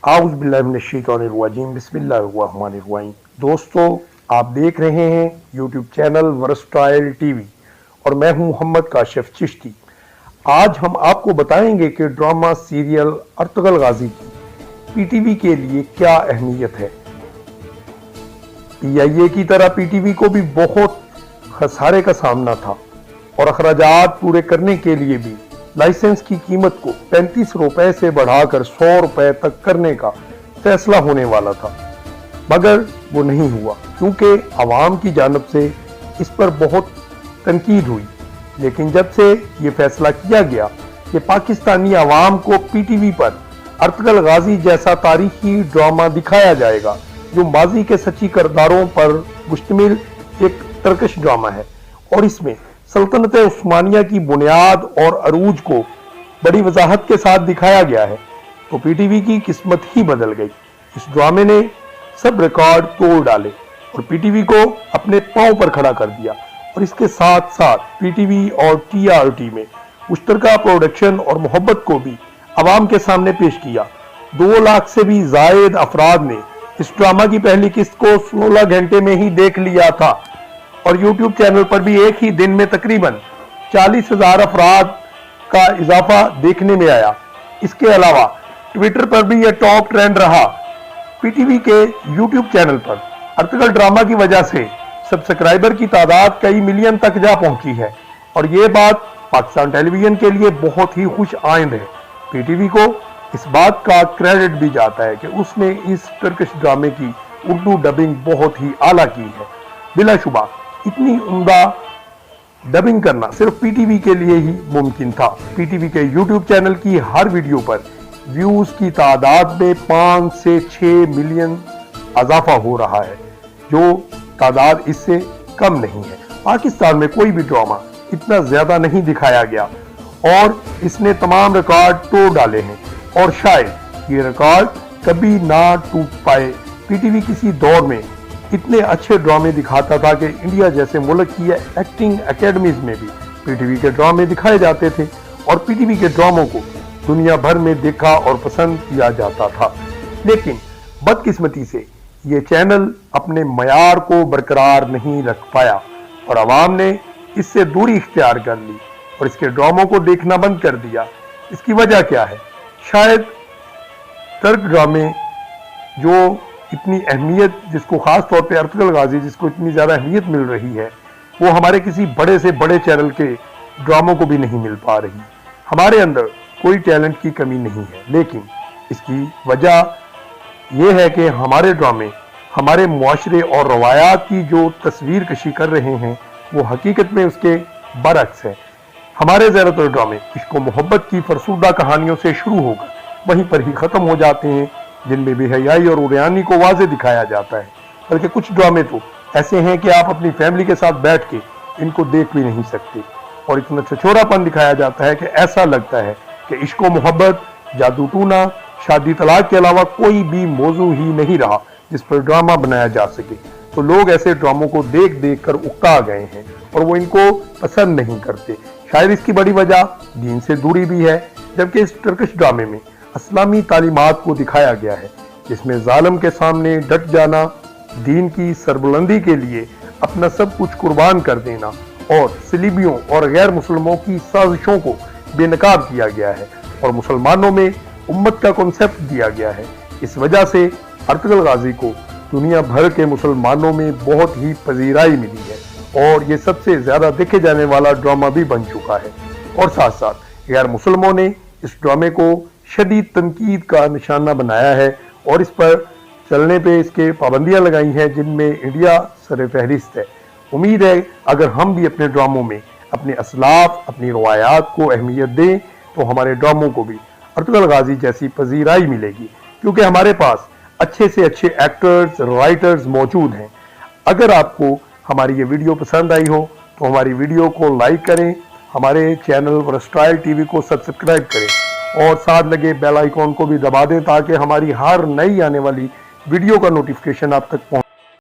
आउज़ बिल्लाहि मिनश्शैतानिर्रजीम बिस्मिल्लाहिर्रहमानिर्रहीम। दोस्तों, आप देख रहे हैं यूट्यूब चैनल वर्सटाइल टीवी और मैं हूं मोहम्मद काशिफ चिश्ती। आज हम आपको बताएंगे कि ड्रामा सीरियल अर्तुगरुल गाजी की पीटीवी के लिए क्या अहमियत है। पीआईए की तरह पीटीवी को भी बहुत खसारे का सामना था और अखराजात पूरे करने के लिए भी लाइसेंस की कीमत को 35 रुपए से बढ़ाकर 100 रुपए तक करने का फैसला होने वाला था, मगर वो नहीं हुआ क्योंकि आवाम की जानब से इस पर बहुत तनकीद हुई। लेकिन जब से ये फैसला किया गया कि पाकिस्तानी आवाम को पीटीवी पर अर्तुगरुल गाजी जैसा तारीखी ड्रामा दिखाया जाएगा जो माजी के सच्ची किरदारों पर मुश्तमिल एक टर्किश ड्रामा है और इसमें सल्तनत उस्मानिया की बुनियाद और अरूज को बड़ी वजाहत के साथ दिखाया गया है, तो पीटीवी की किस्मत ही बदल गई। इस ड्रामे ने सब रिकॉर्ड तोड़ डाले और पीटीवी को अपने पांव पर खड़ा कर दिया और इसके साथ साथ पीटीवी और टीआरटी में मुश्तरका प्रोडक्शन और मोहब्बत को भी आवाम के सामने पेश किया। 2 लाख से भी जायद अफराद ने इस ड्रामा की पहली किस्त को 16 घंटे में ही देख लिया था और यूट्यूब चैनल पर भी एक ही दिन में तकरीबन 40,000 अफराद का इजाफा देखने में आया। इसके अलावा ट्विटर पर भी यह टॉप ट्रेंड रहा। पीटीवी के यूट्यूब चैनल पर अर्तुगरुल ड्रामा की वजह से सब्सक्राइबर की तादाद कई मिलियन तक जा पहुंची है और ये बात पाकिस्तान टेलीविजन के लिए बहुत ही खुश आइंद है। पीटीवी को इस बात का क्रेडिट भी जाता है कि उसने इस टर्किश ड्रामे की उर्दू डबिंग बहुत ही आला की है। बिलाशुबा इतनी उम्दा डबिंग करना सिर्फ पीटीवी के लिए ही मुमकिन था। पीटीवी के यूट्यूब चैनल की हर वीडियो पर व्यूज की तादाद में 5 से 6 मिलियन इजाफा हो रहा है, जो तादाद इससे कम नहीं है। पाकिस्तान में कोई भी ड्रामा इतना ज्यादा नहीं दिखाया गया और इसने तमाम रिकॉर्ड तोड़ डाले हैं और शायद ये रिकॉर्ड कभी ना टूट पाए। पीटीवी किसी दौर में इतने अच्छे ड्रामे दिखाता था कि इंडिया जैसे मुल्क की एक्टिंग एकेडमीज में भी पीटीवी के ड्रामे दिखाए जाते थे और पीटीवी के ड्रामों को दुनिया भर में देखा और पसंद किया जाता था। लेकिन बदकिस्मती से ये चैनल अपने मयार को बरकरार नहीं रख पाया और आवाम ने इससे दूरी इख्तियार कर ली और इसके ड्रामों को देखना बंद कर दिया। इसकी वजह क्या है? शायद टर्क ड्रामे जो इतनी अहमियत, जिसको खास तौर पे अर्तुगरुल गाजी जिसको इतनी ज़्यादा अहमियत मिल रही है, वो हमारे किसी बड़े से बड़े चैनल के ड्रामों को भी नहीं मिल पा रही। हमारे अंदर कोई टैलेंट की कमी नहीं है, लेकिन इसकी वजह यह है कि हमारे ड्रामे हमारे मुआशरे और रवायात की जो तस्वीर कशी कर रहे हैं वो हकीकत में उसके बरअक्स है। हमारे ज़्यादातर ड्रामे इश्क व मोहब्बत की फरसूदा कहानियों से शुरू होकर वहीं पर ही ख़त्म हो जाते हैं, जिनमें बेहयाई और उरियानी को वाज़े दिखाया जाता है। बल्कि कुछ ड्रामे तो ऐसे हैं कि आप अपनी फैमिली के साथ बैठ के इनको देख भी नहीं सकते और इतना छछोरापन दिखाया जाता है कि ऐसा लगता है कि इश्क व मोहब्बत, जादू टूना, शादी तलाक के अलावा कोई भी मौजू ही नहीं रहा जिस पर ड्रामा बनाया जा सके। तो लोग ऐसे ड्रामों को देख देख कर उकता गए हैं और वो इनको पसंद नहीं करते। शायद इसकी बड़ी वजह दीन से दूरी भी है, जबकि इस टर्किश ड्रामे में इस्लामी तालीमात को दिखाया गया है, जिसमें जालिम के सामने डट जाना, दीन की सरबुलंदी के लिए अपना सब कुछ कुर्बान कर देना और सलीबियों और गैर मुसलमानों की साजिशों को बेनकाब किया गया है और मुसलमानों में उम्मत का कॉन्सेप्ट दिया गया है। इस वजह से अर्तुगरुल गाजी को दुनिया भर के मुसलमानों में बहुत ही पजीराई मिली है और ये सबसे ज्यादा देखे जाने वाला ड्रामा भी बन चुका है और साथ साथ गैर मुसलमानों ने इस ड्रामे को शदीद तनकीद का निशाना बनाया है और इस पर चलने पे इसके पाबंदियां लगाई हैं, जिनमें इंडिया सर फहरिस्त है। उम्मीद है अगर हम भी अपने ड्रामों में अपने असलाफ, अपनी रवायात को अहमियत दें तो हमारे ड्रामों को भी अर्तुगरुल गाजी जैसी पजीराई मिलेगी, क्योंकि हमारे पास अच्छे से अच्छे एक्टर्स, राइटर्स मौजूद हैं। अगर आपको हमारी ये वीडियो पसंद आई हो तो हमारी वीडियो को लाइक करें, हमारे चैनल वर्सटाइल टीवी को सब्सक्राइब करें और साथ लगे बेल आइकॉन को भी दबा दें ताकि हमारी हर नई आने वाली वीडियो का नोटिफिकेशन आप तक पहुंचे।